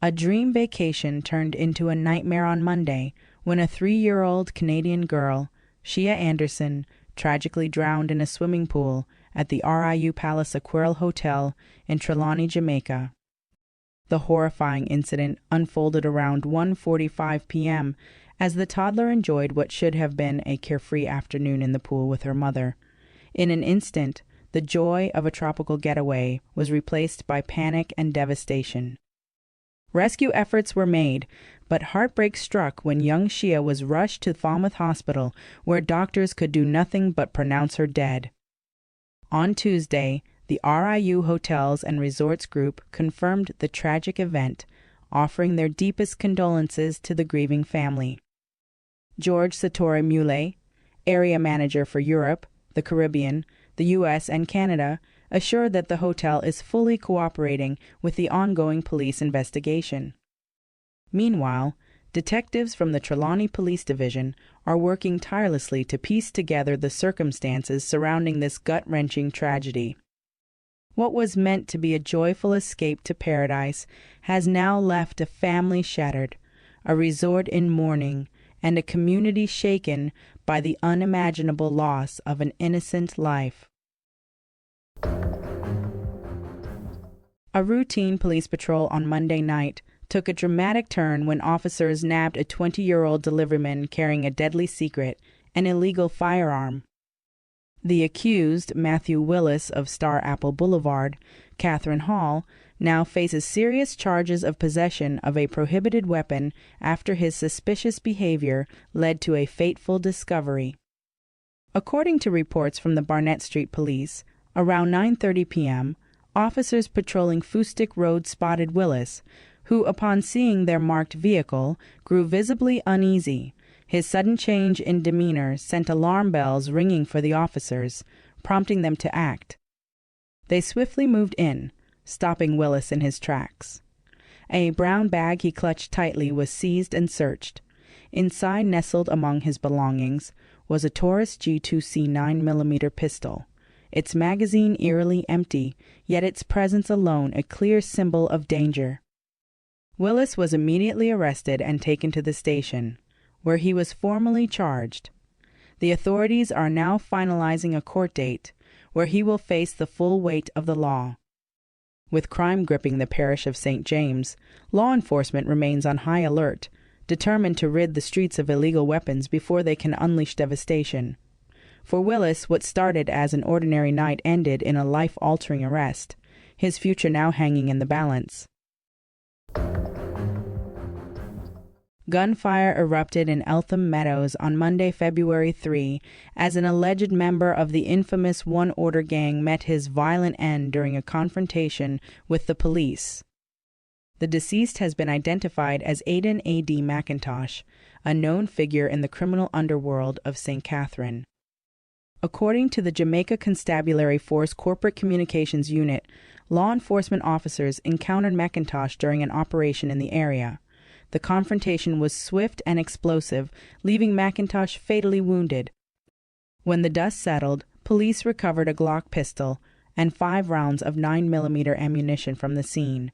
A dream vacation turned into a nightmare on Monday when a 3-year-old Canadian girl, Shea Anderson, tragically drowned in a swimming pool at the RIU Palace Aquarelle Hotel in Trelawney, Jamaica. The horrifying incident unfolded around 1:45 p.m. as the toddler enjoyed what should have been a carefree afternoon in the pool with her mother. In an instant, the joy of a tropical getaway was replaced by panic and devastation. Rescue efforts were made, but heartbreak struck when young Shea was rushed to Falmouth Hospital, where doctors could do nothing but pronounce her dead. On Tuesday, the RIU Hotels and Resorts Group confirmed the tragic event, offering their deepest condolences to the grieving family. George Satori Muley, area manager for Europe, the Caribbean, the U.S., and Canada, assured that the hotel is fully cooperating with the ongoing police investigation. Meanwhile, detectives from the Trelawney Police Division are working tirelessly to piece together the circumstances surrounding this gut-wrenching tragedy. What was meant to be a joyful escape to paradise has now left a family shattered, a resort in mourning, and a community shaken by the unimaginable loss of an innocent life. A routine police patrol on Monday night took a dramatic turn when officers nabbed a 20-year-old deliveryman carrying a deadly secret, an illegal firearm. The accused, Matthew Willis of Star Apple Boulevard, Catherine Hall, now faces serious charges of possession of a prohibited weapon after his suspicious behavior led to a fateful discovery. According to reports from the Barnett Street Police, around 9:30 p.m., officers patrolling Fustic Road spotted Willis, who, upon seeing their marked vehicle, grew visibly uneasy. His sudden change in demeanor sent alarm bells ringing for the officers, prompting them to act. They swiftly moved in, stopping Willis in his tracks. A brown bag he clutched tightly was seized and searched. Inside, nestled among his belongings, was a Taurus G2C 9mm pistol, its magazine eerily empty, yet its presence alone a clear symbol of danger. Willis was immediately arrested and taken to the station, where he was formally charged. The authorities are now finalizing a court date, where he will face the full weight of the law. With crime gripping the parish of St. James, law enforcement remains on high alert, determined to rid the streets of illegal weapons before they can unleash devastation. For Willis, what started as an ordinary night ended in a life-altering arrest, his future now hanging in the balance. Gunfire erupted in Eltham Meadows on Monday, February 3, as an alleged member of the infamous One Order gang met his violent end during a confrontation with the police. The deceased has been identified as Aidan A.D. McIntosh, a known figure in the criminal underworld of St. Catherine. According to the Jamaica Constabulary Force Corporate Communications Unit, law enforcement officers encountered McIntosh during an operation in the area. The confrontation was swift and explosive, leaving McIntosh fatally wounded. When the dust settled, police recovered a Glock pistol and 5 rounds of 9mm ammunition from the scene,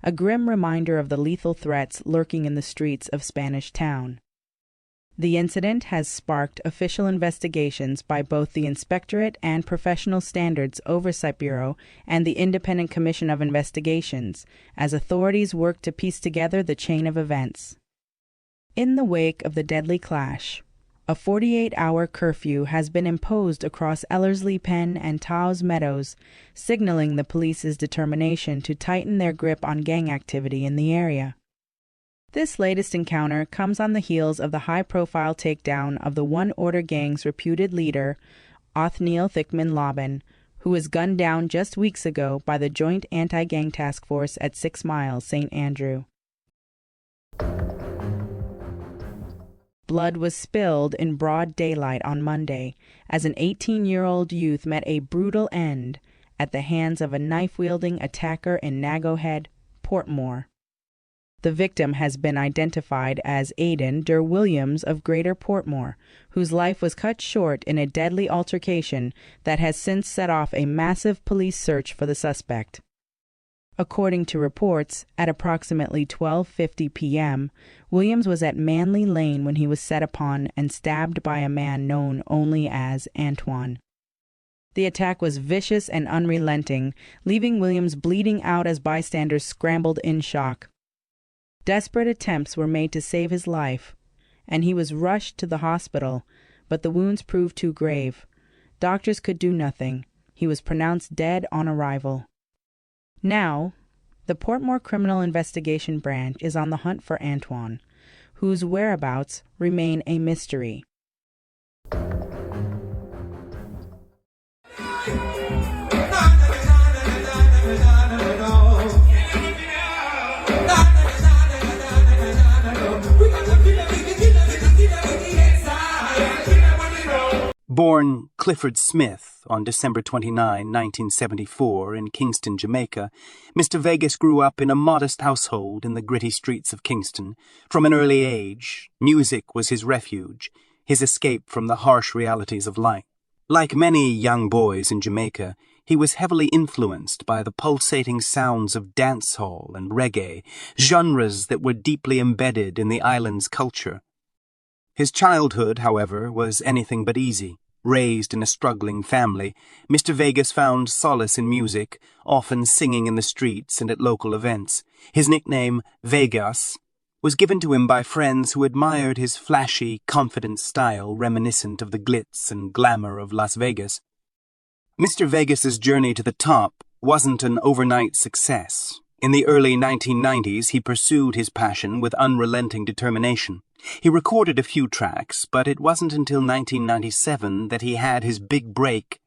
a grim reminder of the lethal threats lurking in the streets of Spanish Town. The incident has sparked official investigations by both the Inspectorate and Professional Standards Oversight Bureau and the Independent Commission of Investigations, as authorities work to piece together the chain of events. In the wake of the deadly clash, a 48-hour curfew has been imposed across Ellerslie Pen and Taos Meadows, signaling the police's determination to tighten their grip on gang activity in the area. This latest encounter comes on the heels of the high-profile takedown of the One Order gang's reputed leader, Othniel Thickman Laban, who was gunned down just weeks ago by the Joint Anti-Gang Task Force at 6 Mile, St. Andrew. Blood was spilled in broad daylight on Monday as an 18-year-old youth met a brutal end at the hands of a knife-wielding attacker in Nago Head, Portmore. The victim has been identified as Aidan Durr Williams of Greater Portmore, whose life was cut short in a deadly altercation that has since set off a massive police search for the suspect. According to reports, at approximately 12:50 p.m., Williams was at Manly Lane when he was set upon and stabbed by a man known only as Antoine. The attack was vicious and unrelenting, leaving Williams bleeding out as bystanders scrambled in shock. Desperate attempts were made to save his life, and he was rushed to the hospital, but the wounds proved too grave. Doctors could do nothing. He was pronounced dead on arrival. Now, the Portmore Criminal Investigation Branch is on the hunt for Antoine, whose whereabouts remain a mystery. Born Clifford Smith on December 29, 1974, in Kingston, Jamaica, Mr. Vegas grew up in a modest household in the gritty streets of Kingston. From an early age, music was his refuge, his escape from the harsh realities of life. Like many young boys in Jamaica, he was heavily influenced by the pulsating sounds of dancehall and reggae, genres that were deeply embedded in the island's culture. His childhood, however, was anything but easy. Raised in a struggling family, Mr. Vegas found solace in music, often singing in the streets and at local events. His nickname, Vegas, was given to him by friends who admired his flashy, confident style reminiscent of the glitz and glamour of Las Vegas. Mr. Vegas's journey to the top wasn't an overnight success. In the early 1990s, he pursued his passion with unrelenting determination. He recorded a few tracks, but it wasn't until 1997 that he had his big break.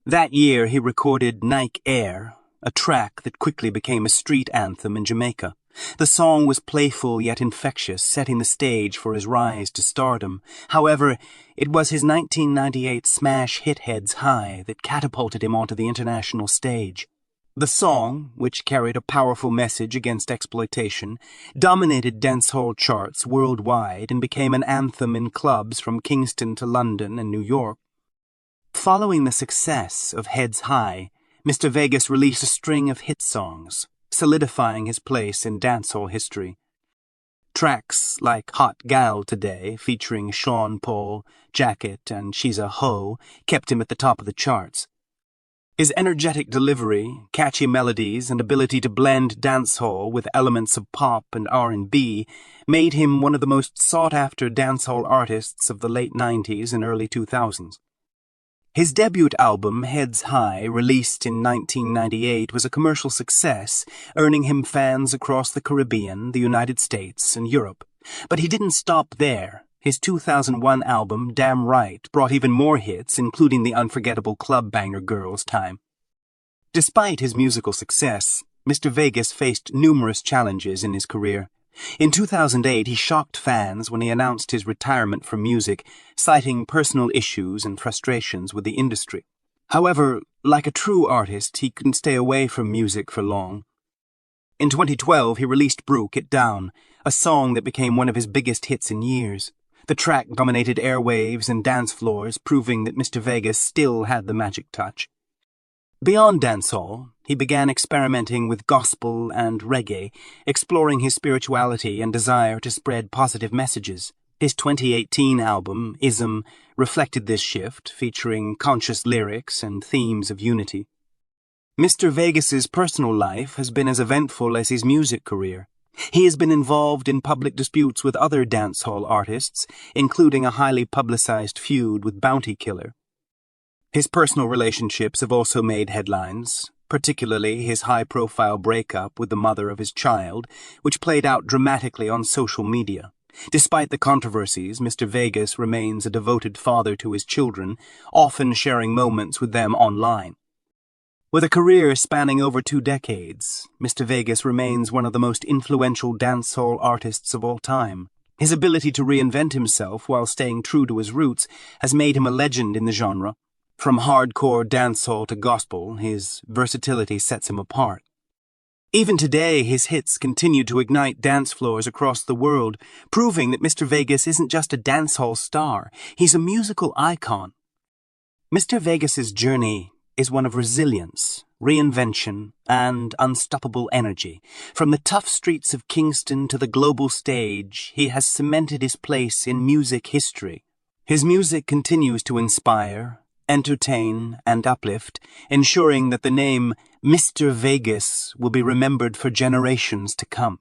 That year, he recorded Nike Air, a track that quickly became a street anthem in Jamaica. The song was playful yet infectious, setting the stage for his rise to stardom. However, it was his 1998 smash hit Heads High that catapulted him onto the international stage. The song, which carried a powerful message against exploitation, dominated dancehall charts worldwide and became an anthem in clubs from Kingston to London and New York. Following the success of Heads High, Mr. Vegas released a string of hit songs, solidifying his place in dancehall history. Tracks like Hot Gal Today, featuring Sean Paul, Jacket, and She's a Hoe, kept him at the top of the charts. His energetic delivery, catchy melodies, and ability to blend dancehall with elements of pop and R&B made him one of the most sought-after dancehall artists of the late 90s and early 2000s. His debut album, Heads High, released in 1998, was a commercial success, earning him fans across the Caribbean, the United States, and Europe. But he didn't stop there. His 2001 album, Damn Right, brought even more hits, including the unforgettable club banger Girls Time. Despite his musical success, Mr. Vegas faced numerous challenges in his career. In 2008, he shocked fans when he announced his retirement from music, citing personal issues and frustrations with the industry. However, like a true artist, he couldn't stay away from music for long. In 2012, he released Broke It Down, a song that became one of his biggest hits in years. The track dominated airwaves and dance floors, proving that Mr. Vegas still had the magic touch. Beyond dancehall, he began experimenting with gospel and reggae, exploring his spirituality and desire to spread positive messages. His 2018 album, Ism, reflected this shift, featuring conscious lyrics and themes of unity. Mr. Vegas's personal life has been as eventful as his music career. He has been involved in public disputes with other dancehall artists, including a highly publicized feud with Bounty Killer. His personal relationships have also made headlines, particularly his high-profile breakup with the mother of his child, which played out dramatically on social media. Despite the controversies, Mr. Vegas remains a devoted father to his children, often sharing moments with them online. With a career spanning over 2 decades, Mr. Vegas remains one of the most influential dancehall artists of all time. His ability to reinvent himself while staying true to his roots has made him a legend in the genre. From hardcore dancehall to gospel, his versatility sets him apart. Even today, his hits continue to ignite dance floors across the world, proving that Mr. Vegas isn't just a dancehall star, he's a musical icon. Mr. Vegas's journey is one of resilience, reinvention, and unstoppable energy. From the tough streets of Kingston to the global stage, he has cemented his place in music history. His music continues to inspire, entertain, and uplift, ensuring that the name Mr. Vegas will be remembered for generations to come.